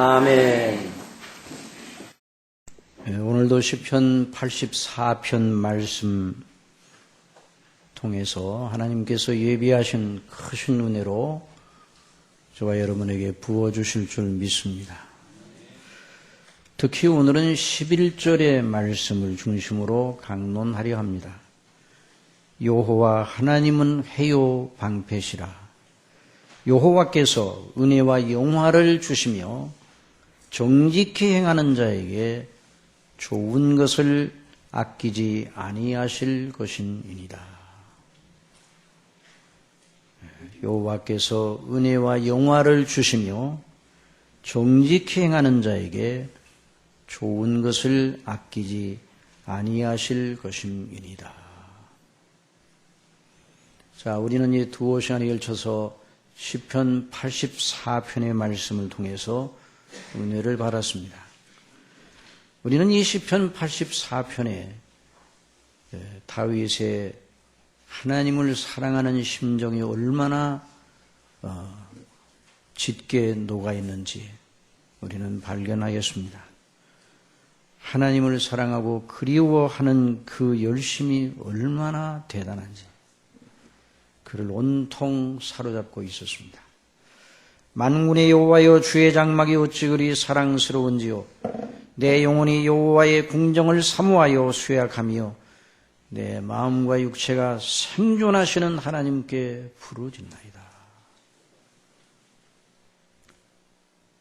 아멘. 오늘도 시편 84편 말씀 통해서 하나님께서 예비하신 크신 은혜로 저와 여러분에게 부어주실 줄 믿습니다. 특히 오늘은 11절의 말씀을 중심으로 강론하려 합니다. 여호와 하나님은 해요 방패시라. 여호와께서 은혜와 영화를 주시며 정직히 행하는 자에게 좋은 것을 아끼지 아니하실 것임이니라. 여호와께서 은혜와 영화를 주시며 정직히 행하는 자에게 좋은 것을 아끼지 아니하실 것임이니라. 자, 우리는 이 두어 시간에 걸쳐서 시편 84편의 말씀을 통해서 은혜를 받았습니다. 우리는 이 시편 84편에 다윗의 하나님을 사랑하는 심정이 얼마나 짙게 녹아있는지 우리는 발견하였습니다. 하나님을 사랑하고 그리워하는 그 열심이 얼마나 대단한지 그를 온통 사로잡고 있었습니다. 만군의 여호와여, 주의 장막이 어찌 그리 사랑스러운지요. 내 영혼이 여호와의 궁정을 사모하여 쇠약하며 내 마음과 육체가 생존하시는 하나님께 부르짖나이다.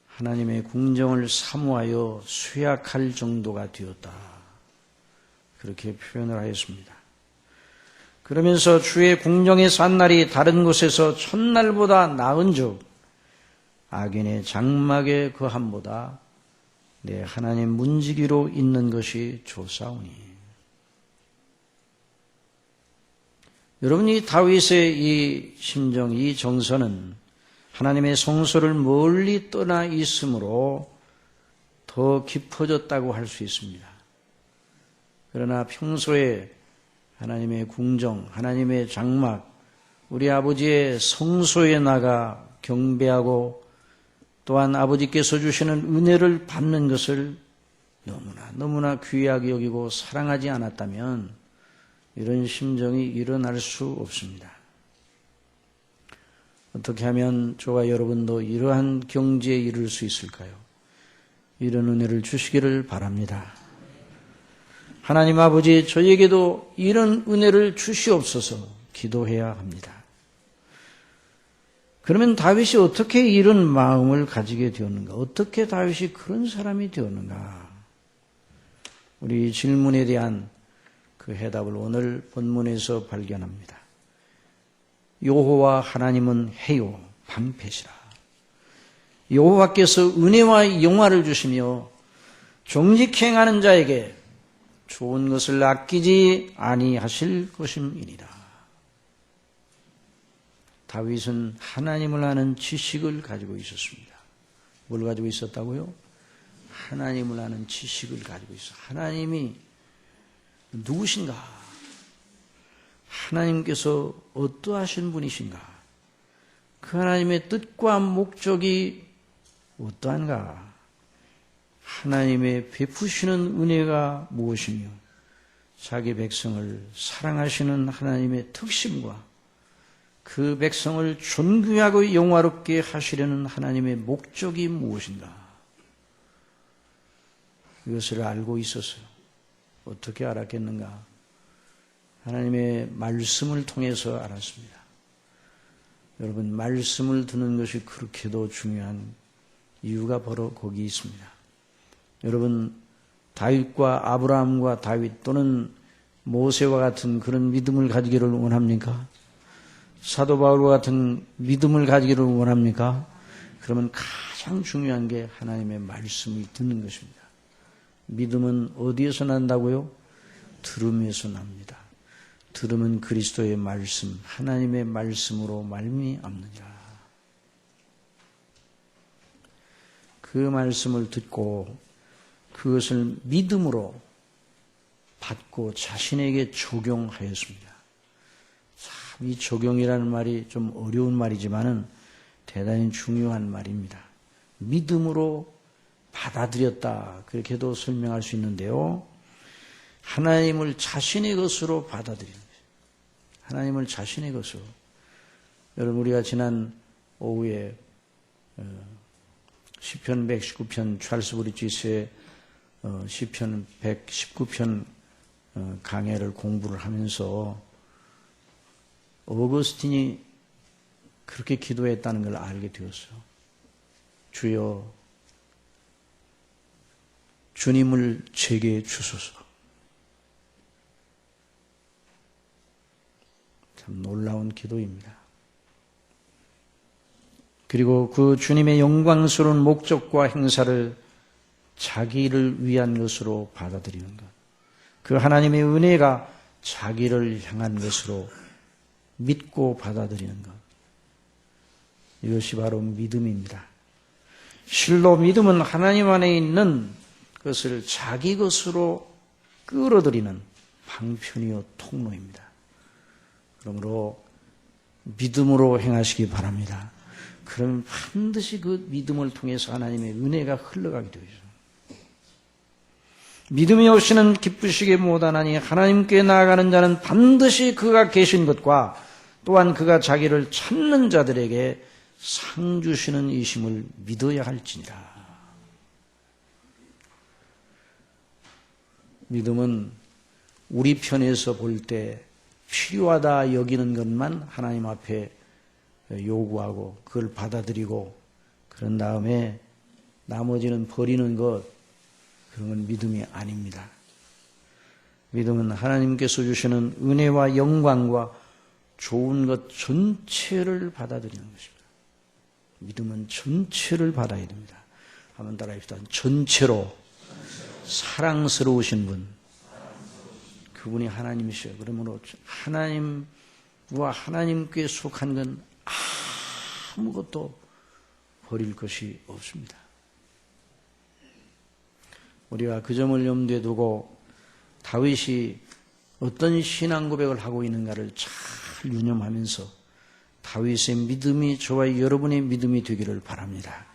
하나님의 궁정을 사모하여 쇠약할 정도가 되었다. 그렇게 표현을 하였습니다. 그러면서 주의 궁정에 산 날이 다른 곳에서 첫날보다 나은즉 악인의 장막의 거함보다 내 하나님 문지기로 있는 것이 좋사오니. 여러분, 이 다윗의 이 심정, 이 정서는 하나님의 성소를 멀리 떠나 있으므로 더 깊어졌다고 할 수 있습니다. 그러나 평소에 하나님의 궁정, 하나님의 장막, 우리 아버지의 성소에 나가 경배하고 또한 아버지께서 주시는 은혜를 받는 것을 너무나 귀하게 여기고 사랑하지 않았다면 이런 심정이 일어날 수 없습니다. 어떻게 하면 저와 여러분도 이러한 경지에 이를 수 있을까요? 이런 은혜를 주시기를 바랍니다. 하나님 아버지, 저에게도 이런 은혜를 주시옵소서 기도해야 합니다. 그러면 다윗이 어떻게 이런 마음을 가지게 되었는가? 어떻게 다윗이 그런 사람이 되었는가? 우리 질문에 대한 그 해답을 오늘 본문에서 발견합니다. 여호와 하나님은 해요 방패시라. 여호와께서 은혜와 영화를 주시며 정직히 행하는 자에게 좋은 것을 아끼지 아니하실 것임이니라. 다윗은 하나님을 아는 지식을 가지고 있었습니다. 뭘 가지고 있었다고요? 하나님을 아는 지식을 가지고 있어. 하나님이 누구신가? 하나님께서 어떠하신 분이신가? 그 하나님의 뜻과 목적이 어떠한가? 하나님의 베푸시는 은혜가 무엇이며 자기 백성을 사랑하시는 하나님의 특심과 그 백성을 존귀하고 영화롭게 하시려는 하나님의 목적이 무엇인가? 이것을 알고 있었어요. 어떻게 알았겠는가? 하나님의 말씀을 통해서 알았습니다. 여러분, 말씀을 듣는 것이 그렇게도 중요한 이유가 바로 거기 있습니다. 여러분, 다윗과 아브라함과 다윗 또는 모세와 같은 그런 믿음을 가지기를 원합니까? 사도 바울과 같은 믿음을 가지기를 원합니까? 그러면 가장 중요한 게 하나님의 말씀을 듣는 것입니다. 믿음은 어디에서 난다고요? 들음에서 납니다. 들음은 그리스도의 말씀, 하나님의 말씀으로 말미암느니라. 그 말씀을 듣고 그것을 믿음으로 받고 자신에게 적용하였습니다. 참, 이 적용이라는 말이 좀 어려운 말이지만은 대단히 중요한 말입니다. 믿음으로 받아들였다. 그렇게도 설명할 수 있는데요. 하나님을 자신의 것으로 받아들이는 거예요. 하나님을 자신의 것으로. 여러분, 우리가 지난 오후에 시편 119편 찰스 브리지스의 시편 119편 강해를 공부를 하면서 어거스틴이 그렇게 기도했다는 걸 알게 되었어요. 주여, 주님을 제게 주소서. 참 놀라운 기도입니다. 그리고 그 주님의 영광스러운 목적과 행사를 자기를 위한 것으로 받아들이는 것. 그 하나님의 은혜가 자기를 향한 것으로 믿고 받아들이는 것. 이것이 바로 믿음입니다. 실로 믿음은 하나님 안에 있는 것을 자기 것으로 끌어들이는 방편이요 통로입니다. 그러므로 믿음으로 행하시기 바랍니다. 그러면 반드시 그 믿음을 통해서 하나님의 은혜가 흘러가게 되죠. 믿음이 없이는 기쁘시게 못하나니 하나님께 나아가는 자는 반드시 그가 계신 것과 또한 그가 자기를 찾는 자들에게 상 주시는 이심을 믿어야 할지니라. 믿음은 우리 편에서 볼 때 필요하다 여기는 것만 하나님 앞에 요구하고 그걸 받아들이고 그런 다음에 나머지는 버리는 것, 그런 건 믿음이 아닙니다. 믿음은 하나님께서 주시는 은혜와 영광과 좋은 것 전체를 받아들이는 것입니다. 믿음은 전체를 받아야 됩니다. 한번 따라합시다. 전체로 사랑스러우신 분, 그분이 하나님이셔요. 그러므로 하나님과 하나님께 속한 건 아무것도 버릴 것이 없습니다. 우리가 그 점을 염두에 두고 다윗이 어떤 신앙 고백을 하고 있는가를 잘 유념하면서 다윗의 믿음이 저와 여러분의 믿음이 되기를 바랍니다.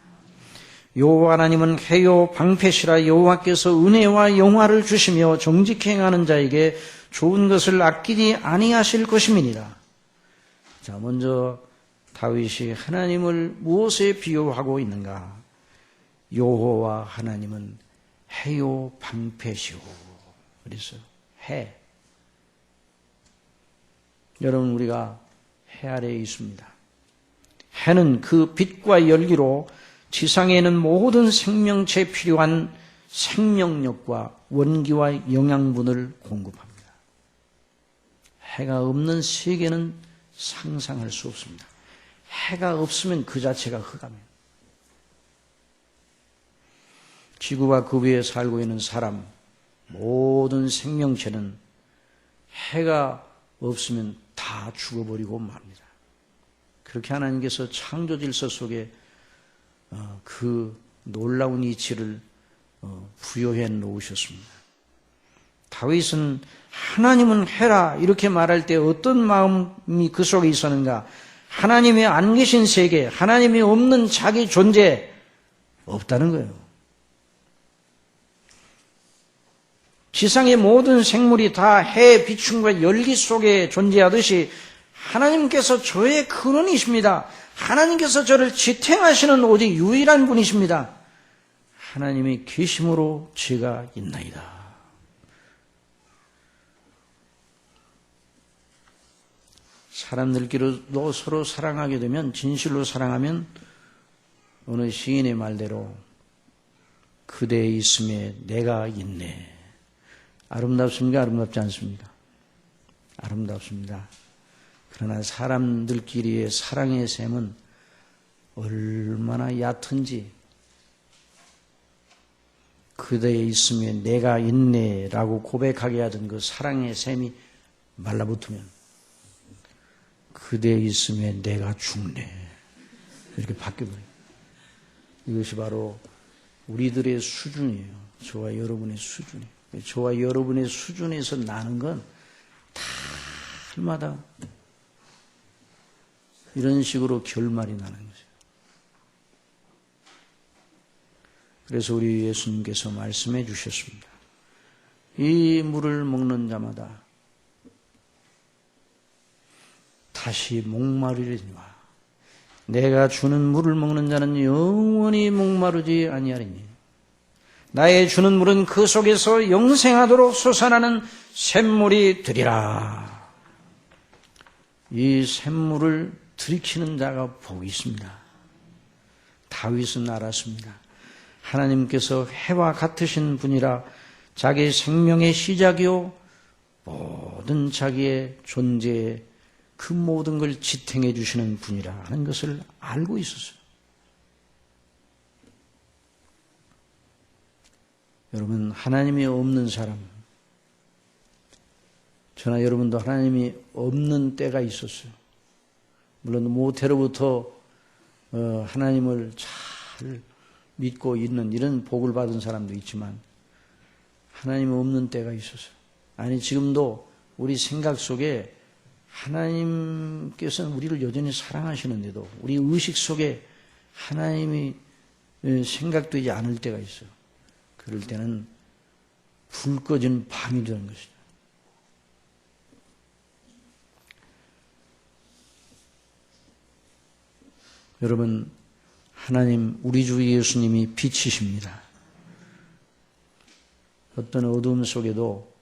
여호와 하나님은 해요 방패시라. 여호와께서 은혜와 영화를 주시며 정직히 행하는 자에게 좋은 것을 아끼지 아니하실 것임이니라. 자, 먼저 다윗이 하나님을 무엇에 비유하고 있는가? 여호와 하나님은 해요 방패시오. 그랬어요. 해. 여러분, 우리가 해 아래에 있습니다. 해는 그 빛과 열기로 지상에 있는 모든 생명체에 필요한 생명력과 원기와 영양분을 공급합니다. 해가 없는 세계는 상상할 수 없습니다. 해가 없으면 그 자체가 흑암이에요. 지구와 그 위에 살고 있는 사람, 모든 생명체는 해가 없으면 다 죽어버리고 맙니다. 그렇게 하나님께서 창조 질서 속에 그 놀라운 이치를 부여해 놓으셨습니다. 다윗은 하나님은 해라 이렇게 말할 때 어떤 마음이 그 속에 있었는가? 하나님이 안 계신 세계, 하나님이 없는 자기 존재 없다는 거예요. 지상의 모든 생물이 다 해 비춤과 열기 속에 존재하듯이 하나님께서 저의 근원이십니다. 하나님께서 저를 지탱하시는 오직 유일한 분이십니다. 하나님이 계심으로 제가 있나이다. 사람들끼리도 서로 사랑하게 되면, 진실로 사랑하면 어느 시인의 말대로 그대에 있음에 내가 있네. 아름답습니까? 아름답지 않습니까? 아름답습니다. 그러나 사람들끼리의 사랑의 셈은 얼마나 얕은지, 그대에 있음에 내가 있네 라고 고백하게 하던 그 사랑의 셈이 말라붙으면 그대에 있음에 내가 죽네 이렇게 바뀌어버려요. 이것이 바로 우리들의 수준이에요. 저와 여러분의 수준이에요. 저와 여러분의 수준에서 나는 건 달마다 이런 식으로 결말이 나는 거죠. 그래서 우리 예수님께서 말씀해 주셨습니다. 이 물을 먹는 자마다 다시 목마르리니와 내가 주는 물을 먹는 자는 영원히 목마르지 아니하리니 나의 주는 물은 그 속에서 영생하도록 솟아나는 샘물이 되리라. 이 샘물을 들이키는 자가 복이 있습니다. 다윗은 알았습니다. 하나님께서 해와 같으신 분이라 자기 생명의 시작이요 모든 자기의 존재의 그 모든 걸 지탱해 주시는 분이라 하는 것을 알고 있었어요. 여러분, 하나님이 없는 사람, 저나 여러분도 하나님이 없는 때가 있었어요. 물론 모태로부터 하나님을 잘 믿고 있는 이런 복을 받은 사람도 있지만 하나님이 없는 때가 있었어요. 아니, 지금도 우리 생각 속에 하나님께서는 우리를 여전히 사랑하시는데도 우리 의식 속에 하나님이 생각되지 않을 때가 있어요. 그럴 때는 불 꺼진 밤이 되는 것이죠. 여러분, 하나님, 우리 주 예수님이 빛이십니다. 어떤 어두움 속에도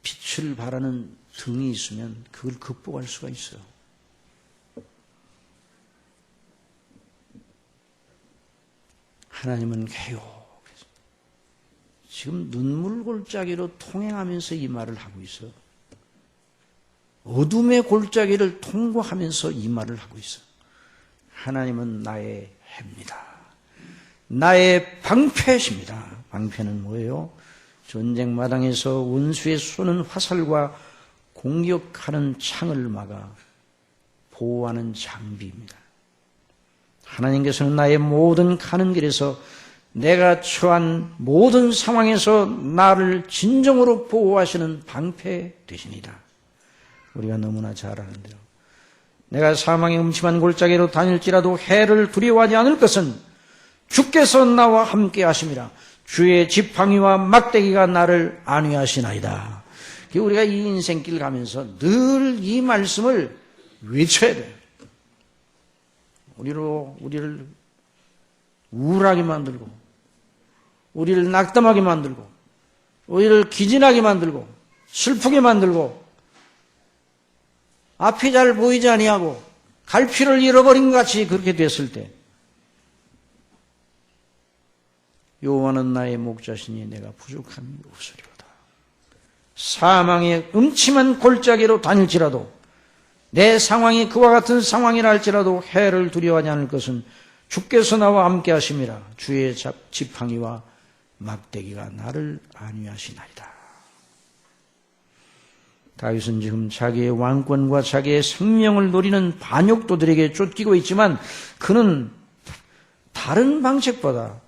빛을 발하는 등이 있으면 그걸 극복할 수가 있어요. 하나님은 개요. 지금 눈물 골짜기로 통행하면서 이 말을 하고 있어요. 어둠의 골짜기를 통과하면서 이 말을 하고 있어요. 하나님은 나의 해입니다. 나의 방패십니다. 방패는 뭐예요? 전쟁 마당에서 원수의 쏘는 화살과 공격하는 창을 막아 보호하는 장비입니다. 하나님께서는 나의 모든 가는 길에서 내가 처한 모든 상황에서 나를 진정으로 보호하시는 방패 되십니다. 우리가 너무나 잘 아는데요. 내가 사망의 음침한 골짜기로 다닐지라도 해를 두려워하지 않을 것은 주께서 나와 함께 하심이라. 주의 지팡이와 막대기가 나를 안위하시나이다. 우리가 이 인생길 가면서 늘 이 말씀을 외쳐야 돼요. 우리를 우울하게 만들고, 우리를 낙담하게 만들고, 우리를 기진하게 만들고, 슬프게 만들고, 앞이 잘 보이지 아니하고 갈피를 잃어버린 것 같이 그렇게 됐을 때, 여호와는 나의 목자시니 내가 부족함이 없으리로다. 사망의 음침한 골짜기로 다닐지라도 내 상황이 그와 같은 상황이라 할지라도 해를 두려워하지 않을 것은 주께서 나와 함께 하심이라. 주의 지팡이와 막대기가 나를 안위하시나이다. 다윗은 지금 자기의 왕권과 자기의 생명을 노리는 반역도들에게 쫓기고 있지만 그는 다른 방식보다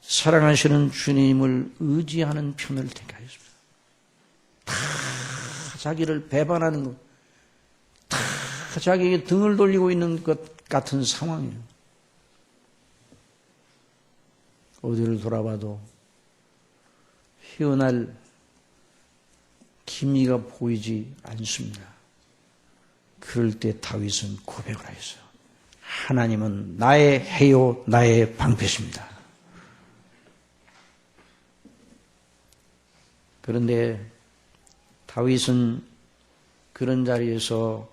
사랑하시는 주님을 의지하는 편을 택하였습니다. 다 자기를 배반하는 것, 다 자기에게 등을 돌리고 있는 것 같은 상황이에요. 어디를 돌아봐도 희은할 기미가 보이지 않습니다. 그럴 때 다윗은 고백을 하였어요. 하나님은 나의 해요, 나의 방패십니다. 그런데 다윗은 그런 자리에서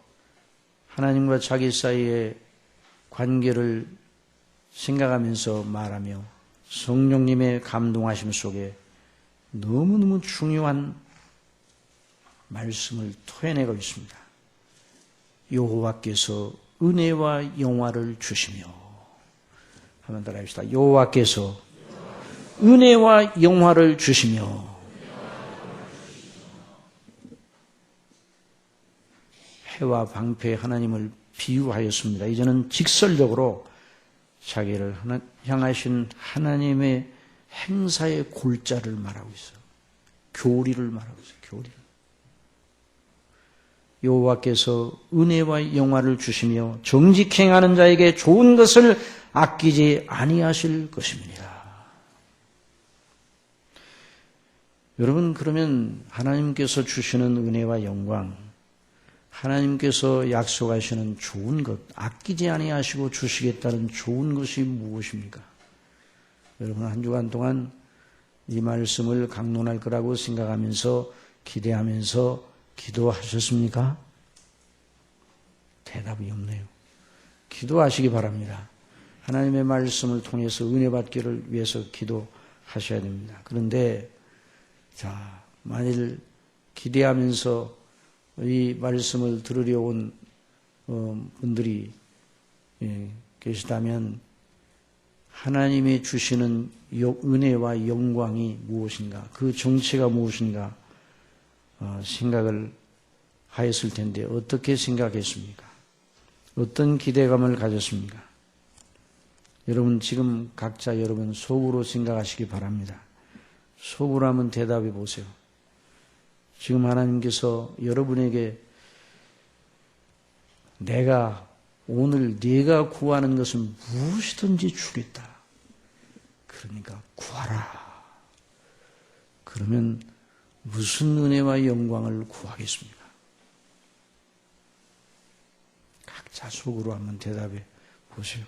하나님과 자기 사이의 관계를 생각하면서 말하며 성령님의 감동하심 속에 너무너무 중요한 말씀을 토해내고 있습니다. 여호와께서 은혜와 영화를 주시며, 한번 따라 합시다. 여호와께서 은혜와 영화를 주시며, 해와 방패 하나님을 비유하였습니다. 이제는 직설적으로 자기를 향하신 하나님의 행사의 골자를 말하고 있어요. 교리를 말하고 있어요. 교리를. 여호와께서 은혜와 영화를 주시며 정직 행하는 자에게 좋은 것을 아끼지 아니하실 것입니다. 여러분, 그러면 하나님께서 주시는 은혜와 영광, 하나님께서 약속하시는 좋은 것, 아끼지 아니하시고 주시겠다는 좋은 것이 무엇입니까? 여러분, 한 주간 동안 이 말씀을 강론할 거라고 생각하면서 기대하면서 기도하셨습니까? 대답이 없네요. 기도하시기 바랍니다. 하나님의 말씀을 통해서 은혜 받기를 위해서 기도하셔야 됩니다. 그런데 자, 만일 기대하면서 이 말씀을 들으려 온 분들이 계시다면 하나님이 주시는 은혜와 영광이 무엇인가, 그 정체가 무엇인가 생각을 하였을 텐데 어떻게 생각했습니까? 어떤 기대감을 가졌습니까? 여러분, 지금 각자 여러분 속으로 생각하시기 바랍니다. 속으로 한번 대답해 보세요. 지금 하나님께서 여러분에게 오늘 네가 구하는 것은 무엇이든지 주겠다. 그러니까 구하라. 그러면 무슨 은혜와 영광을 구하겠습니까? 각자 속으로 한번 대답해 보세요.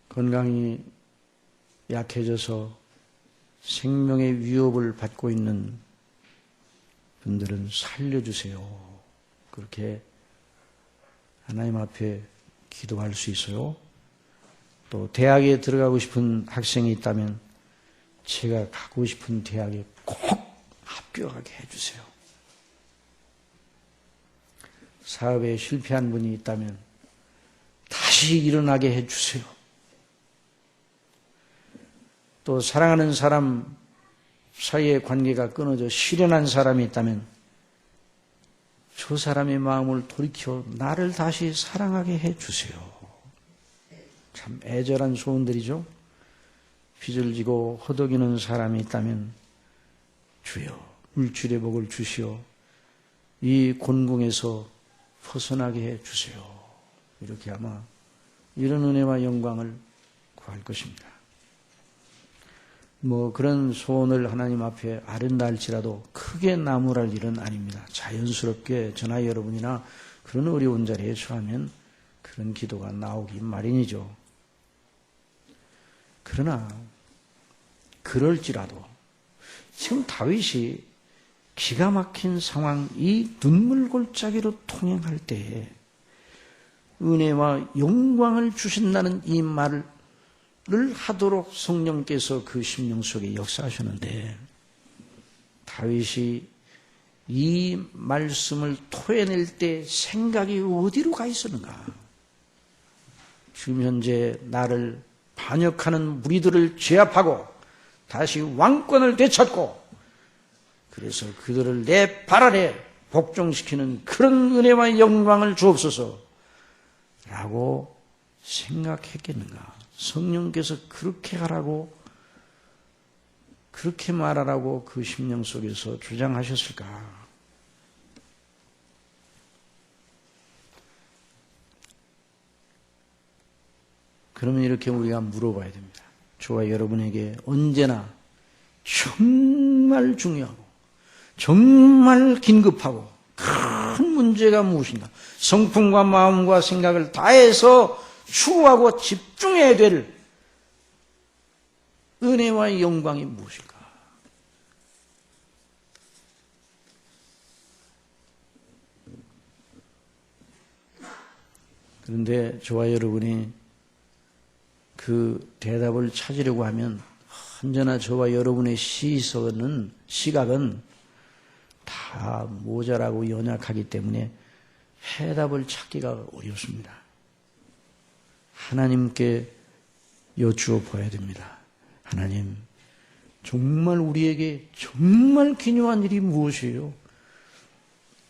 건강이 약해져서 생명의 위협을 받고 있는 분들은 살려주세요. 그렇게 하나님 앞에 기도할 수 있어요. 또 대학에 들어가고 싶은 학생이 있다면 제가 가고 싶은 대학에 꼭 합격하게 해주세요. 사업에 실패한 분이 있다면 다시 일어나게 해주세요. 또 사랑하는 사람 사이의 관계가 끊어져 실현한 사람이 있다면 저 사람의 마음을 돌이켜 나를 다시 사랑하게 해주세요. 참 애절한 소원들이죠. 빚을 지고 허덕이는 사람이 있다면 주여 물질의 복을 주시어 이 곤궁에서 벗어나게 해주세요. 이렇게 아마 이런 은혜와 영광을 구할 것입니다. 그런 소원을 하나님 앞에 아른다 할지라도 크게 나무랄 일은 아닙니다. 자연스럽게 저나 여러분이나 그런 어려운 자리에 처하면 그런 기도가 나오기 마련이죠. 그러나 그럴지라도 지금 다윗이 기가 막힌 상황, 이 눈물 골짜기로 통행할 때에 은혜와 영광을 주신다는 이 말을 하도록 성령께서 그 심령 속에 역사하셨는데 다윗이 이 말씀을 토해낼 때 생각이 어디로 가 있었는가? 지금 현재 나를 반역하는 무리들을 제압하고 다시 왕권을 되찾고 그래서 그들을 내 발 아래 복종시키는 그런 은혜와 영광을 주옵소서 라고 생각했겠는가? 성령께서 그렇게 하라고, 그렇게 말하라고 그 심령 속에서 주장하셨을까? 그러면 이렇게 우리가 물어봐야 됩니다. 저와 여러분에게 언제나 정말 중요하고 정말 긴급하고 큰 문제가 무엇인가? 성품과 마음과 생각을 다해서 추구하고 집중해야 될 은혜와 영광이 무엇일까? 그런데 저와 여러분이 그 대답을 찾으려고 하면 언제나 저와 여러분의 시각은 다 모자라고 연약하기 때문에 해답을 찾기가 어렵습니다. 하나님께 여쭈어 보아야 됩니다. 하나님, 정말 우리에게 정말 기묘한 일이 무엇이에요?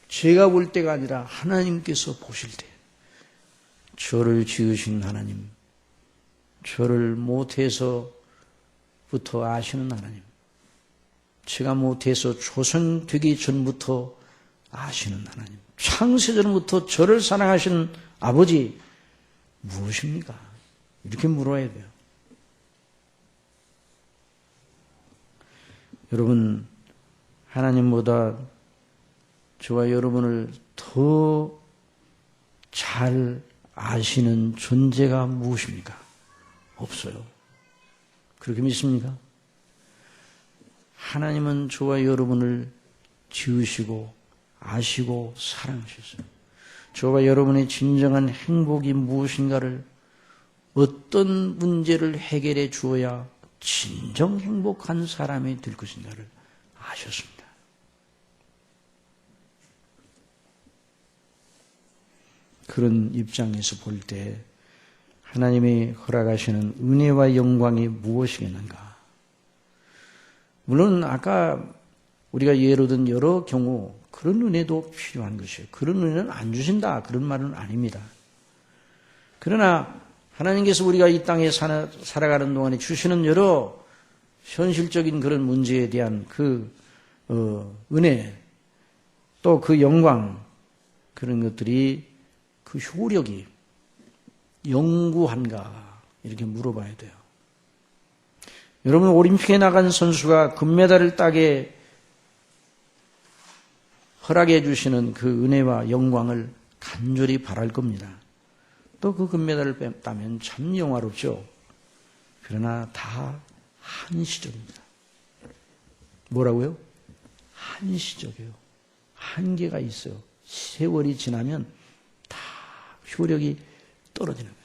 제가 볼 때가 아니라 하나님께서 보실 때 저를 지으신 하나님, 저를 못해서부터 아시는 하나님, 제가 못해서 조선되기 전부터 아시는 하나님, 창세전부터 저를 사랑하시는 아버지 무엇입니까? 이렇게 물어야 돼요. 여러분, 하나님보다 저와 여러분을 더 잘 아시는 존재가 무엇입니까? 없어요. 그렇게 믿습니까? 하나님은 저와 여러분을 지으시고 아시고 사랑하셨어요. 저와 여러분의 진정한 행복이 무엇인가를, 어떤 문제를 해결해 주어야 진정 행복한 사람이 될 것인가를 아셨습니다. 그런 입장에서 볼 때 하나님이 허락하시는 은혜와 영광이 무엇이겠는가? 물론 아까 우리가 예로 든 여러 경우 그런 은혜도 필요한 것이에요. 그런 은혜는 안 주신다, 그런 말은 아닙니다. 그러나 하나님께서 우리가 이 땅에 살아가는 동안에 주시는 여러 현실적인 그런 문제에 대한 그 은혜, 또 그 영광, 그런 것들이 그 효력이 영구한가, 이렇게 물어봐야 돼요. 여러분, 올림픽에 나간 선수가 금메달을 따게 허락해 주시는 그 은혜와 영광을 간절히 바랄 겁니다. 또 그 금메달을 따면 참 영화롭죠. 그러나 다 한시적입니다. 뭐라고요? 한시적이에요. 한계가 있어요. 세월이 지나면 다 효력이 떨어지는 거죠.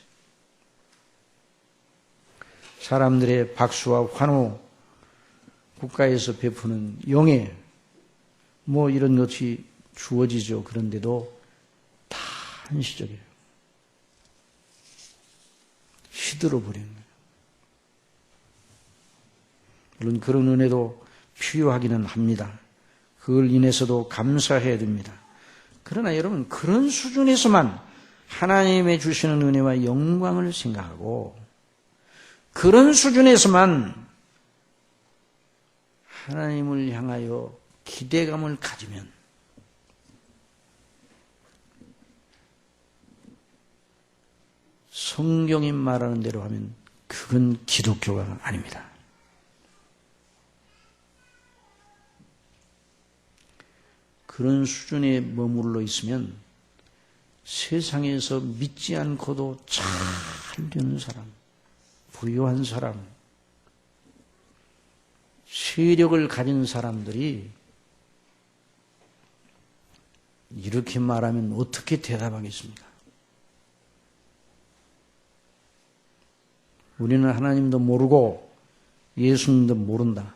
사람들의 박수와 환호, 국가에서 베푸는 영예, 뭐 이런 것이 주어지죠. 그런데도 다 한시적이에요. 시들어 버리는 거예요. 물론 그런 은혜도 필요하기는 합니다. 그걸 인해서도 감사해야 됩니다. 그러나 여러분, 그런 수준에서만 하나님의 주시는 은혜와 영광을 생각하고, 그런 수준에서만 하나님을 향하여 기대감을 가지면 성경이 말하는 대로 하면 그건 기독교가 아닙니다. 그런 수준에 머물러 있으면 세상에서 믿지 않고도 잘 되는 사람, 부유한 사람, 세력을 가진 사람들이 이렇게 말하면 어떻게 대답하겠습니까? 우리는 하나님도 모르고 예수님도 모른다.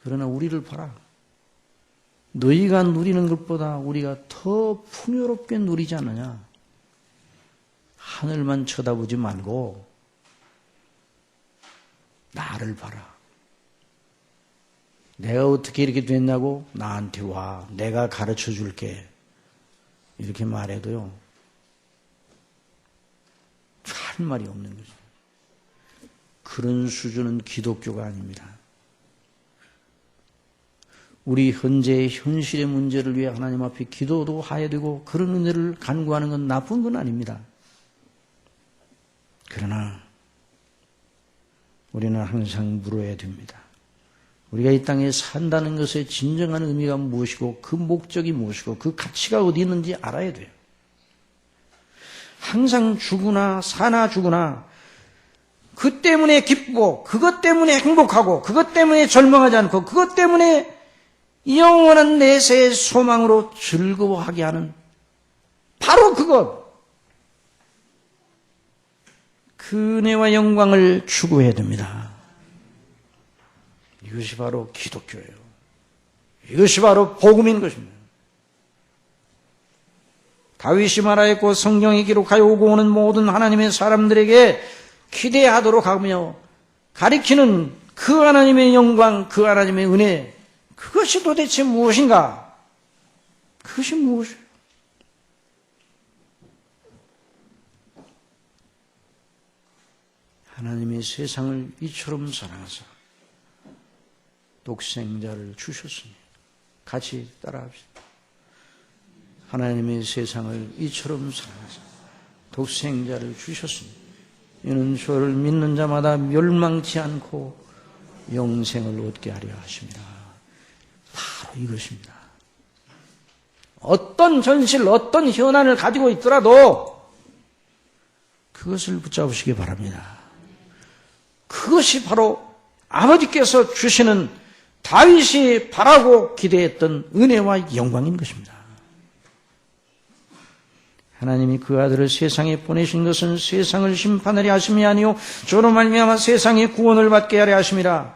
그러나 우리를 봐라. 너희가 누리는 것보다 우리가 더 풍요롭게 누리지 않느냐. 하늘만 쳐다보지 말고 나를 봐라. 내가 어떻게 이렇게 됐냐고 나한테 와. 내가 가르쳐 줄게. 이렇게 말해도요, 할 말이 없는 거죠. 그런 수준은 기독교가 아닙니다. 우리 현재의 현실의 문제를 위해 하나님 앞에 기도도 해야 되고 그런 은혜를 간구하는 건 나쁜 건 아닙니다. 그러나 우리는 항상 물어야 됩니다. 우리가 이 땅에 산다는 것의 진정한 의미가 무엇이고 그 목적이 무엇이고 그 가치가 어디 있는지 알아야 돼요. 항상 죽으나 사나 죽으나 그 때문에 기쁘고 그것 때문에 행복하고 그것 때문에 절망하지 않고 그것 때문에 영원한 내세의 소망으로 즐거워하게 하는 바로 그것, 그 은혜와 영광을 추구해야 됩니다. 이것이 바로 기독교예요. 이것이 바로 복음인 것입니다. 다윗이 말하였고 성경이 기록하여 오고 오는 모든 하나님의 사람들에게 기대하도록 하며 가리키는 그 하나님의 영광, 그 하나님의 은혜, 그것이 도대체 무엇인가? 그것이 무엇이에요? 하나님의 세상을 이처럼 사랑하사 독생자를 주셨으니 같이 따라합시다. 하나님의 세상을 이처럼 사랑하사 독생자를 주셨으니 이는 저를 믿는 자마다 멸망치 않고 영생을 얻게 하려 하십니다. 바로 이것입니다. 어떤 현실, 어떤 현안을 가지고 있더라도 그것을 붙잡으시기 바랍니다. 그것이 바로 아버지께서 주시는 다윗이 바라고 기대했던 은혜와 영광인 것입니다. 하나님이 그 아들을 세상에 보내신 것은 세상을 심판하려 하심이 아니요 저로 말미암아 세상의 구원을 받게 하려 하심이라.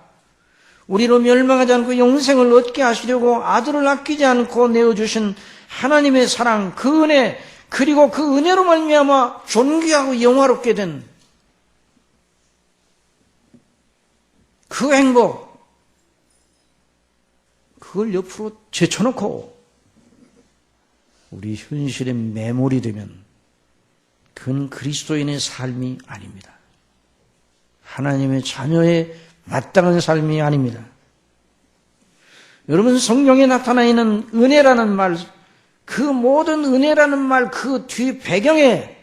우리로 멸망하지 않고 영생을 얻게 하시려고 아들을 아끼지 않고 내어주신 하나님의 사랑, 그 은혜, 그리고 그 은혜로 말미암아 존귀하고 영화롭게 된 그 행복, 그걸 옆으로 제쳐놓고 우리 현실에 매몰이 되면 그건 그리스도인의 삶이 아닙니다. 하나님의 자녀의 마땅한 삶이 아닙니다. 여러분, 성경에 나타나 있는 은혜라는 말, 그 모든 은혜라는 말 그 뒤 배경에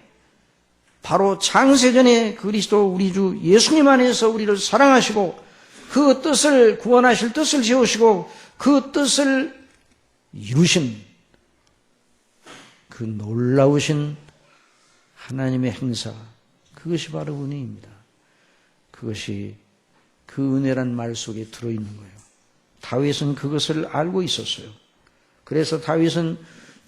바로 창세전에 그리스도 우리 주 예수님 안에서 우리를 사랑하시고 그 뜻을 구원하실 뜻을 세우시고 그 뜻을 이루신 그 놀라우신 하나님의 행사, 그것이 바로 은혜입니다. 그것이 그 은혜란 말 속에 들어있는 거예요. 다윗은 그것을 알고 있었어요. 그래서 다윗은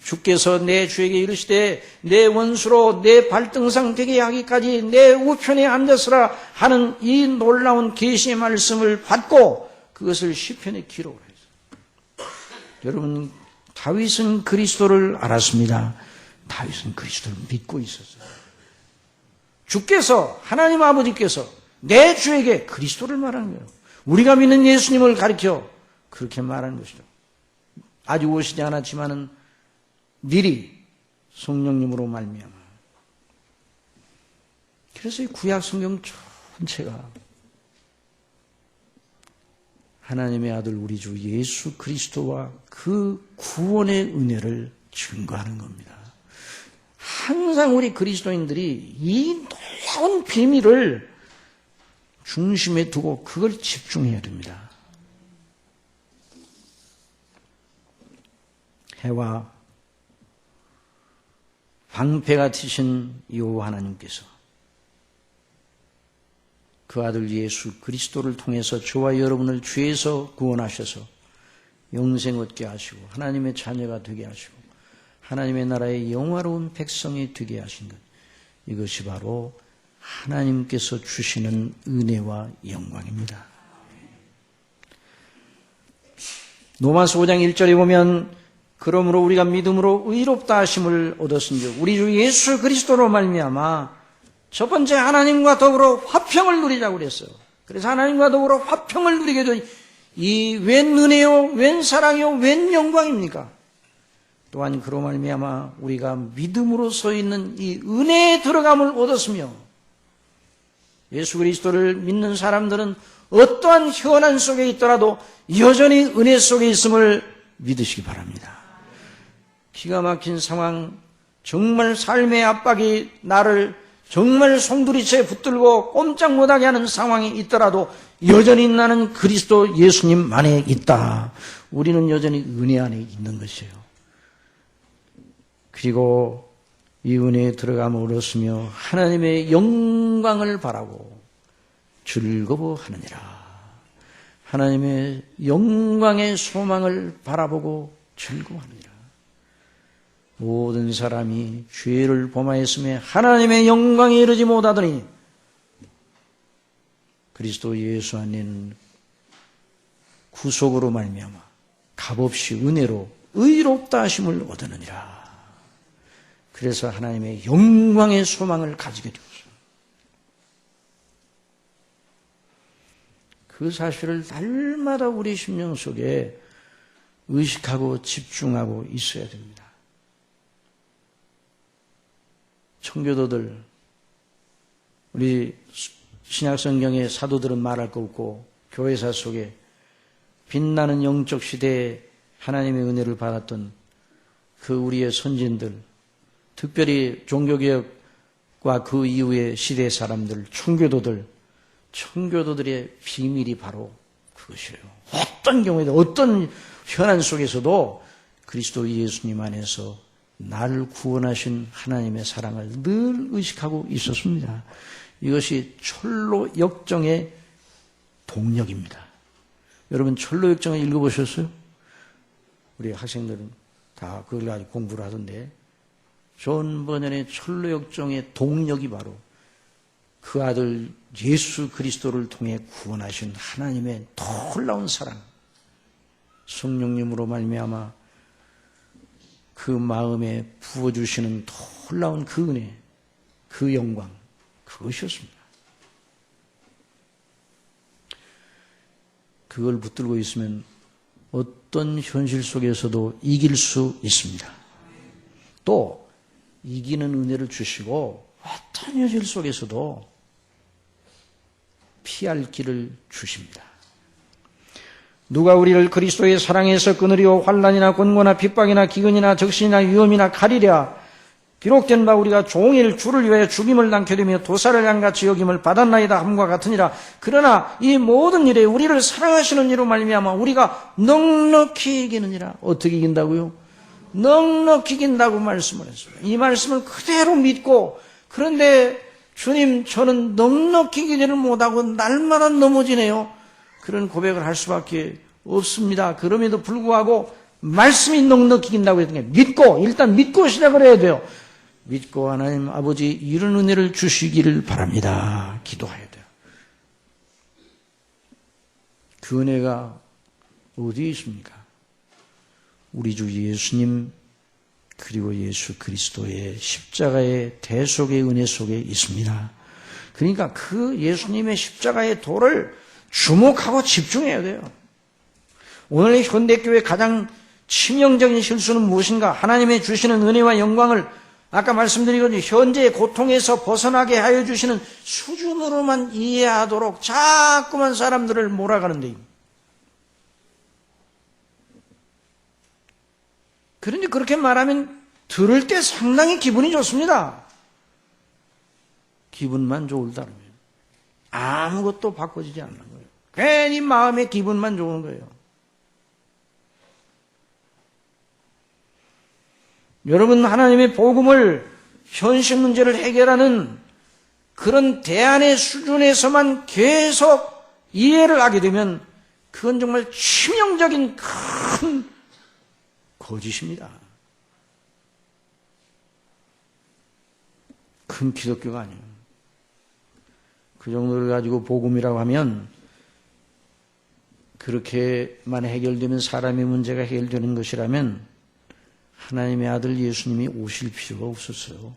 주께서 내 주에게 이르시되 내 원수로 내 발등상 되게 하기까지 내 우편에 앉았으라 하는 이 놀라운 계시의 말씀을 받고 그것을 시편에 기록을 했어요. 여러분, 다윗은 그리스도를 알았습니다. 다윗은 그리스도를 믿고 있었어요. 주께서, 하나님 아버지께서 내 주에게 그리스도를 말하는 거예요. 우리가 믿는 예수님을 가리켜 그렇게 말하는 것이죠. 아직 오시지 않았지만은 미리 성령님으로 말미암아. 그래서 이 구약 성경 전체가 하나님의 아들 우리 주 예수 그리스도와 그 구원의 은혜를 증거하는 겁니다. 항상 우리 그리스도인들이 이 놀라운 비밀을 중심에 두고 그걸 집중해야 됩니다. 해와 방패가 되신 여호와 하나님께서 그 아들 예수 그리스도를 통해서 저와 여러분을 죄에서 구원하셔서 영생 얻게 하시고 하나님의 자녀가 되게 하시고 하나님의 나라의 영화로운 백성이 되게 하신 것, 이것이 바로 하나님께서 주시는 은혜와 영광입니다. 로마서 5장 1절에 보면 그러므로 우리가 믿음으로 의롭다 하심을 얻었은즉 우리 주 예수 그리스도로 말미암아 첫 번째 하나님과 더불어 화평을 누리자고 그랬어요. 그래서 하나님과 더불어 화평을 누리게 된 이 웬 은혜요, 웬 사랑이요, 웬 영광입니까? 또한 그로 말미암아 우리가 믿음으로 서 있는 이 은혜에 들어감을 얻었으며 예수 그리스도를 믿는 사람들은 어떠한 현안 속에 있더라도 여전히 은혜 속에 있음을 믿으시기 바랍니다. 기가 막힌 상황, 정말 삶의 압박이 나를 정말 송두리째 붙들고 꼼짝 못하게 하는 상황이 있더라도 여전히 나는 그리스도 예수님 안에 있다. 우리는 여전히 은혜 안에 있는 것이에요. 그리고 이 은혜에 들어감을 얻었으며 하나님의 영광을 바라고 즐거워하느니라. 하나님의 영광의 소망을 바라보고 즐거워하느니라. 모든 사람이 죄를 범하였음에 하나님의 영광에 이르지 못하더니 그리스도 예수 안에는 구속으로 말미암아 값없이 은혜로 의롭다 하심을 얻으느니라. 그래서 하나님의 영광의 소망을 가지게 되었습니다. 그 사실을 날마다 우리 심령 속에 의식하고 집중하고 있어야 됩니다. 청교도들, 우리 신약성경의 사도들은 말할 거 없고 교회사 속에 빛나는 영적 시대에 하나님의 은혜를 받았던 그 우리의 선진들, 특별히 종교개혁과 그 이후의 시대 사람들, 청교도들의 비밀이 바로 그것이에요. 어떤 경우에도 어떤 현안 속에서도 그리스도 예수님 안에서 나를 구원하신 하나님의 사랑을 늘 의식하고 있었습니다. 이것이 철로 역정의 동력입니다. 여러분 철로 역정을 읽어보셨어요? 우리 학생들은 다 그걸 가지고 공부를 하던데 존 버년의 철로 역정의 동력이 바로 그 아들 예수 그리스도를 통해 구원하신 하나님의 놀라운 사랑, 성령님으로 말미암아 그 마음에 부어주시는 놀라운 그 은혜, 그 영광, 그것이었습니다. 그걸 붙들고 있으면 어떤 현실 속에서도 이길 수 있습니다. 또 이기는 은혜를 주시고 어떤 현실 속에서도 피할 길을 주십니다. 누가 우리를 그리스도의 사랑에서 끊으리오 환난이나 곤고나 핍박이나 기근이나 적신이나 위험이나 가리랴. 기록된 바 우리가 종일 주를 위하여 죽임을 당케 되며 도살을 양같이 여김을 받았나이다 함과 같으니라. 그러나 이 모든 일에 우리를 사랑하시는 이로 말미암아 우리가 넉넉히 이기느니라. 어떻게 이긴다고요? 넉넉히 이긴다고 말씀을 했습니다. 이 말씀을 그대로 믿고, 그런데 주님 저는 넉넉히 이기지를 못하고 날마다 넘어지네요. 그런 고백을 할 수밖에 없습니다. 그럼에도 불구하고 말씀이 넉넉히 이긴다고 했던 게 일단 믿고 시작을 해야 돼요. 믿고 하나님 아버지 이런 은혜를 주시기를 바랍니다. 기도해야 돼요. 그 은혜가 어디에 있습니까? 우리 주 예수님 그리고 예수 그리스도의 십자가의 대속의 은혜 속에 있습니다. 그러니까 그 예수님의 십자가의 도를 주목하고 집중해야 돼요. 오늘 현대교회의 가장 치명적인 실수는 무엇인가? 하나님의 주시는 은혜와 영광을 아까 말씀드린 현재의 고통에서 벗어나게 하여 주시는 수준으로만 이해하도록 자꾸만 사람들을 몰아가는 데입니다. 그런데 그렇게 말하면 들을 때 상당히 기분이 좋습니다. 기분만 좋을다면 아무것도 바꿔지지 않는 거예요. 괜히 마음의 기분만 좋은 거예요. 여러분, 하나님의 복음을 현실 문제를 해결하는 그런 대안의 수준에서만 계속 이해를 하게 되면 그건 정말 치명적인 큰 거짓입니다. 큰 기독교가 아니에요. 그 정도를 가지고 복음이라고 하면 그렇게만 해결되면 사람의 문제가 해결되는 것이라면 하나님의 아들 예수님이 오실 필요가 없었어요.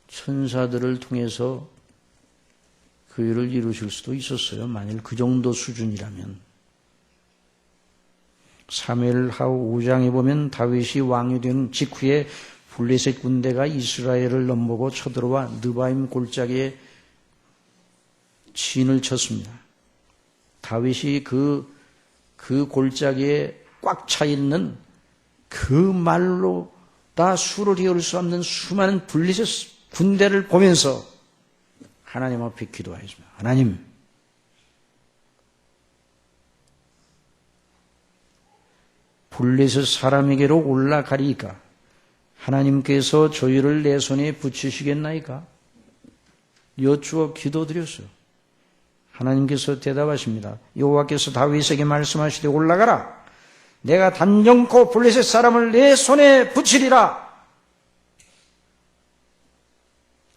천사들을 통해서 그 일을 이루실 수도 있었어요. 만일 그 정도 수준이라면. 사무엘하고 5장에 보면 다윗이 왕이 된 직후에 블레셋 군대가 이스라엘을 넘보고 쳐들어와 느바임 골짜기에 진을 쳤습니다. 다윗이 그 골짜기에 꽉 차 있는 그 말로 다 수를 이을 수 없는 수많은 블레셋 군대를 보면서 하나님 앞에 기도하였습니다. 하나님, 블레셋 사람에게로 올라가리이까? 하나님께서 저희를 내 손에 붙이시겠나이까? 여쭈어 기도드렸어요. 하나님께서 대답하십니다. 여호와께서 다윗에게 말씀하시되 올라가라. 내가 단정코 블레셋 사람을 내 손에 붙이리라.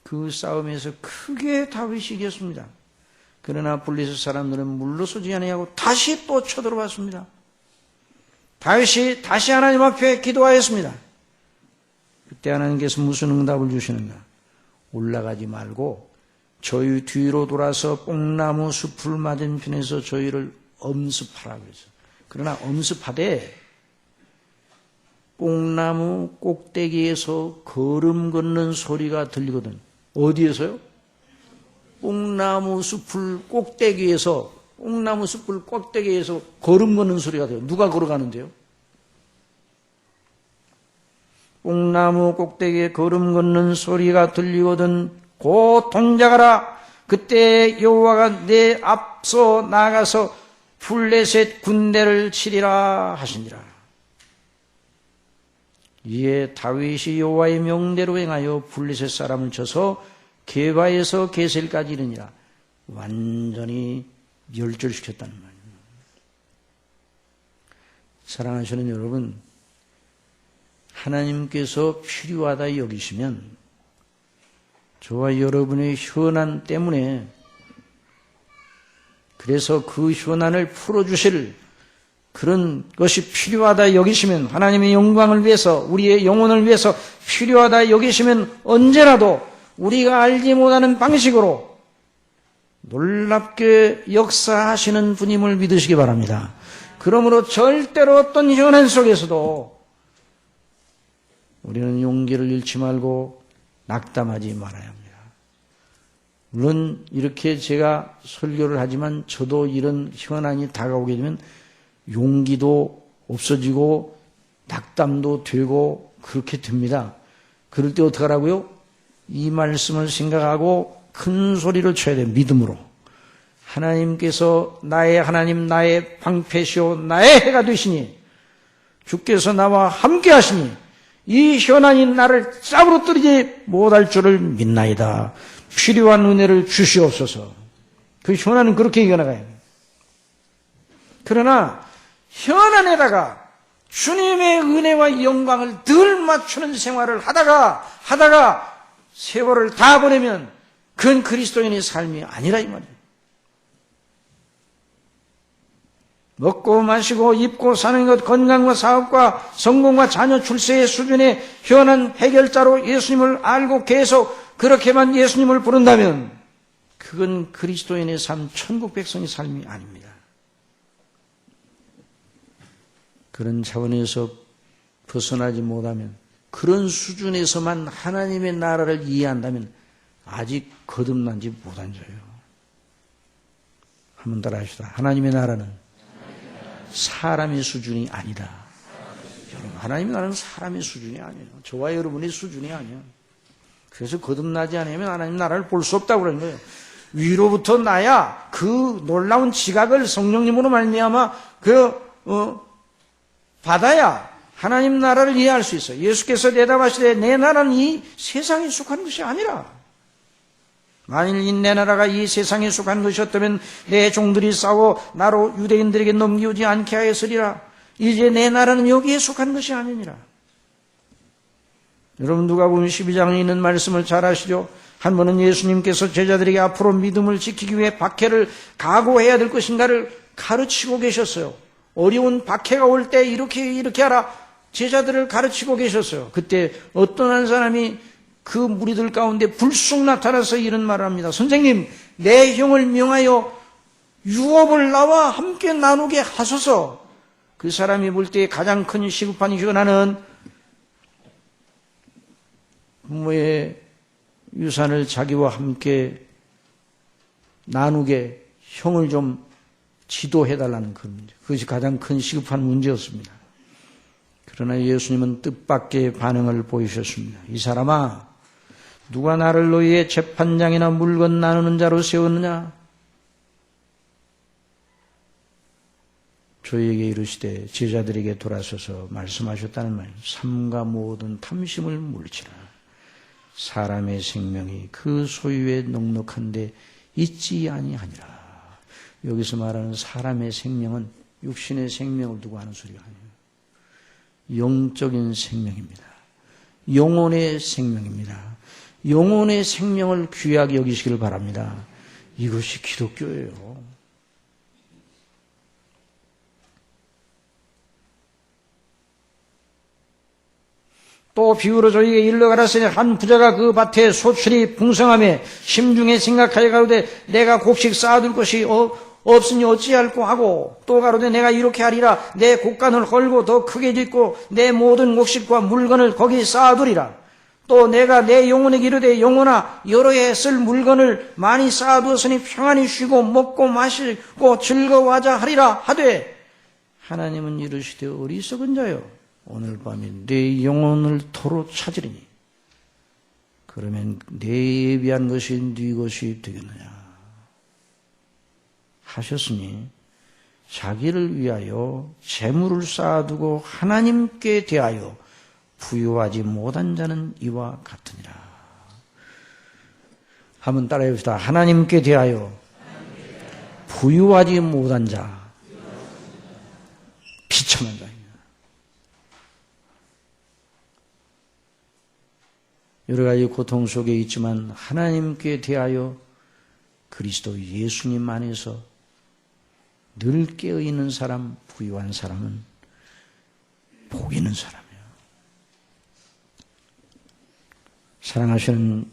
그 싸움에서 크게 다윗이 이겼습니다. 그러나 블레셋 사람들은 물러서지 아니하고 다시 또 쳐들어왔습니다. 다윗이 다시 하나님 앞에 기도하였습니다. 그때 하나님께서 무슨 응답을 주시는가? 올라가지 말고 저희 뒤로 돌아서 뽕나무 숲을 맞은편에서 저희를 엄습하라 그랬어요. 그러나 엄습하되 뽕나무 꼭대기에서 걸음 걷는 소리가 들리거든. 어디에서요? 뽕나무 숲을 꼭대기에서 걸음 걷는 소리가 돼요. 누가 걸어가는데요? 뽕나무 꼭대기에 걸음 걷는 소리가 들리거든 곧 동작하라. 그때 여호와가 내 앞서 나가서 블레셋 군대를 치리라 하시니라. 이에 다윗이 여호와의 명대로 행하여 블레셋 사람을 쳐서 게바에서 게셀까지 이르니라. 완전히 멸절시켰다는 말입니다. 사랑하시는 여러분, 하나님께서 필요하다 여기시면 저와 여러분의 현안 때문에, 그래서 그 현안을 풀어주실 그런 것이 필요하다 여기시면, 하나님의 영광을 위해서, 우리의 영혼을 위해서 필요하다 여기시면 언제라도 우리가 알지 못하는 방식으로 놀랍게 역사하시는 분임을 믿으시기 바랍니다. 그러므로 절대로 어떤 현안 속에서도 우리는 용기를 잃지 말고 낙담하지 말아야 합니다. 물론 이렇게 제가 설교를 하지만 저도 이런 현안이 다가오게 되면 용기도 없어지고 낙담도 되고 그렇게 됩니다. 그럴 때 어떻게 하라고요? 이 말씀을 생각하고 큰 소리를 쳐야 돼요. 믿음으로. 하나님께서 나의 하나님, 나의 방패시오, 나의 해가 되시니 주께서 나와 함께 하시니 이 현안이 나를 짝으로뜨리지 못할 줄을 믿나이다. 필요한 은혜를 주시옵소서. 그 현안은 그렇게 이겨나가요. 그러나 현안에다가 주님의 은혜와 영광을 늘 맞추는 생활을 하다가 세월을 다 보내면 그건 그리스도인의 삶이 아니라 이 말이에요. 먹고 마시고 입고 사는 것, 건강과 사업과 성공과 자녀 출세의 수준의 현안 해결자로 예수님을 알고 계속 그렇게만 예수님을 부른다면 그건 그리스도인의 삶, 천국 백성의 삶이 아닙니다. 그런 차원에서 벗어나지 못하면, 그런 수준에서만 하나님의 나라를 이해한다면 아직 거듭나지 못한 자예요. 한번 따라 합시다. 하나님의 나라는 사람의 수준이 아니다. 여러분, 하나님의 나라는 사람의 수준이 아니에요. 저와 여러분의 수준이 아니에요. 그래서 거듭나지 않으면 하나님 나라를 볼 수 없다고 그러는 거예요. 위로부터 나야 그 놀라운 지각을 성령님으로 말미암아 받아야 하나님 나라를 이해할 수 있어요. 예수께서 대답하시되 내 나라는 이 세상에 속한 것이 아니라, 만일 이 내 나라가 이 세상에 속한 것이었다면 내 종들이 싸워 나로 유대인들에게 넘기우지 않게 하였으리라. 이제 내 나라는 여기에 속한 것이 아니니라. 여러분, 누가복음 12장에 있는 말씀을 잘 아시죠? 한 번은 예수님께서 제자들에게 앞으로 믿음을 지키기 위해 박해를 각오해야 될 것인가를 가르치고 계셨어요. 어려운 박해가 올 때 이렇게 하라, 제자들을 가르치고 계셨어요. 그때 어떤 한 사람이 그 무리들 가운데 불쑥 나타나서 이런 말을 합니다. 선생님, 내 형을 명하여 유업을 나와 함께 나누게 하소서. 그 사람이 볼 때 가장 큰 시급한 현안은 부모의 유산을 자기와 함께 나누게 형을 좀 지도해달라는 그런 문제. 그것이 가장 큰 시급한 문제였습니다. 그러나 예수님은 뜻밖의 반응을 보이셨습니다. 이 사람아, 누가 나를 너희의 재판장이나 물건 나누는 자로 세웠느냐? 저희에게 이르시되 제자들에게 돌아서서 말씀하셨다는 말이에요. 삼가 모든 탐심을 물리치라. 사람의 생명이 그 소유에 넉넉한데 있지 아니하니라. 여기서 말하는 사람의 생명은 육신의 생명을 두고 하는 소리가 아니에요. 영적인 생명입니다. 영혼의 생명입니다. 영혼의 생명을 귀하게 여기시기를 바랍니다. 이것이 기독교예요. 또 비유로 저희에게 일러 가라사니 한 부자가 그 밭에 소출이 풍성함에 심중에 생각하여 가로되 내가 곡식 쌓아둘 것이 없으니 어찌할꼬 하고, 또 가로되 내가 이렇게 하리라, 내 곡간을 헐고 더 크게 짓고 내 모든 곡식과 물건을 거기 쌓아두리라. 또 내가 내 영혼에게 이르되 영혼아 여러 해 쓸 물건을 많이 쌓아두었으니 평안히 쉬고 먹고 마시고 즐거워하자 하리라 하되 하나님은 이르시되 어리석은 자여 오늘 밤에 내 영혼을 도로 찾으리니 그러면 내 예비한 것이 네 것이 되겠느냐 하셨으니 자기를 위하여 재물을 쌓아두고 하나님께 대하여 부유하지 못한 자는 이와 같으니라. 한번 따라해 봅시다. 하나님께 대하여 부유하지 못한 자, 비참한 자입니다. 여러 가지 고통 속에 있지만 하나님께 대하여 그리스도 예수님 안에서 늘 깨어있는 사람, 부유한 사람은 복 있는 사람이에요. 사랑하시는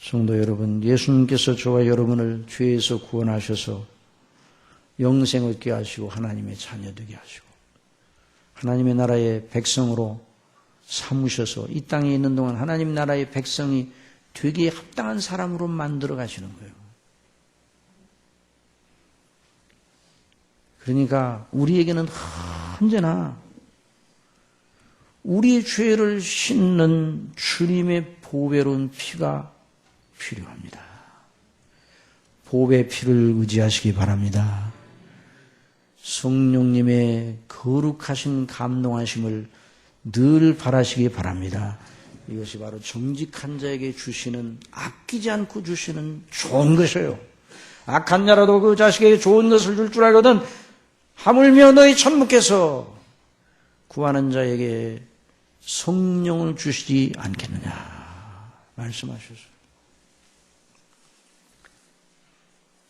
성도 여러분, 예수님께서 저와 여러분을 죄에서 구원하셔서 영생 얻게 하시고 하나님의 자녀 되게 하시고 하나님의 나라의 백성으로 삼으셔서 이 땅에 있는 동안 하나님 나라의 백성이 되게 합당한 사람으로 만들어 가시는 거예요. 그러니까 우리에게는 언제나 우리 죄를 씻는 주님의 보배로운 피가 필요합니다. 보배 피를 의지하시기 바랍니다. 성령님의 거룩하신 감동하심을 늘 바라시기 바랍니다. 이것이 바로 정직한 자에게 주시는, 아끼지 않고 주시는 좋은 것이에요. 악한 자라도 그 자식에게 좋은 것을 줄 알거든 하물며 너희 천부께서 구하는 자에게 성령을 주시지 않겠느냐 말씀하셨어요.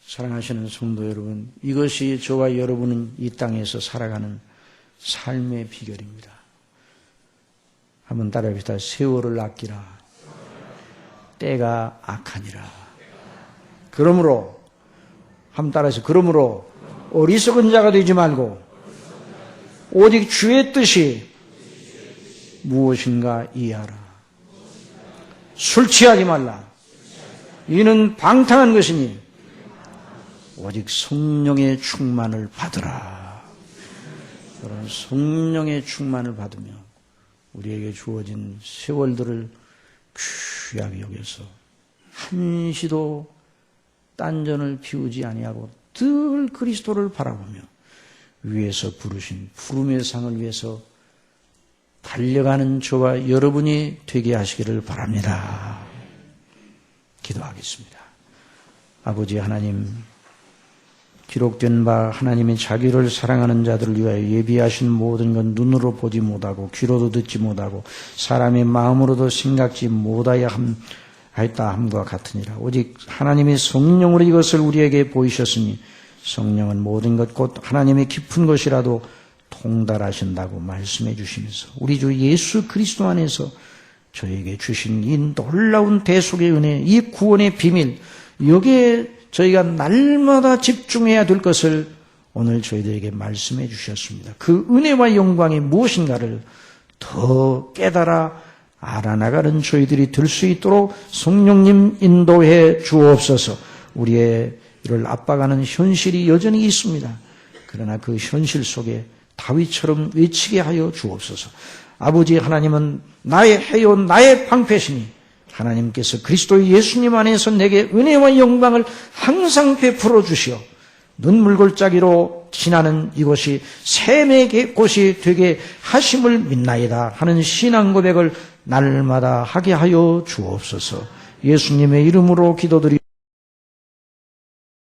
사랑하시는 성도 여러분, 이것이 저와 여러분은 이 땅에서 살아가는 삶의 비결입니다. 한번 따라해봅시다. 세월을 아끼라. 때가 악하니라. 그러므로, 한번 따라해서, 그러므로 어리석은 자가 되지 말고 오직 주의 뜻이 무엇인가 이해하라. 술 취하지 말라. 이는 방탕한 것이니 오직 성령의 충만을 받으라. 그런 성령의 충만을 받으며 우리에게 주어진 세월들을 귀하게 여겨서 한시도 딴전을 피우지 아니하고 늘 그리스도를 바라보며 위에서 부르신 부름의 상을 위해서 달려가는 저와 여러분이 되게 하시기를 바랍니다. 기도하겠습니다. 아버지 하나님, 기록된 바 하나님의 자기를 사랑하는 자들을 위하여 예비하신 모든 건 눈으로 보지 못하고 귀로도 듣지 못하고 사람의 마음으로도 생각지 못하여 하였다 함과 같으니라. 오직 하나님의 성령으로 이것을 우리에게 보이셨으니 성령은 모든 것 곧 하나님의 깊은 것이라도 통달하신다고 말씀해 주시면서 우리 주 예수 그리스도 안에서 저에게 주신 이 놀라운 대속의 은혜, 이 구원의 비밀, 여기에 저희가 날마다 집중해야 될 것을 오늘 저희들에게 말씀해 주셨습니다. 그 은혜와 영광이 무엇인가를 더 깨달아 알아나가는 저희들이 될 수 있도록 성령님 인도해 주옵소서. 우리의 이를 압박하는 현실이 여전히 있습니다. 그러나 그 현실 속에 다윗처럼 외치게 하여 주옵소서. 아버지 하나님은 나의 해요 나의 방패시니 하나님께서 그리스도 예수님 안에서 내게 은혜와 영광을 항상 베풀어 주시어 눈물골짜기로 지나는 이곳이 샘의 곳이 되게 하심을 믿나이다 하는 신앙 고백을 날마다 하게 하여 주옵소서. 예수님의 이름으로 기도드리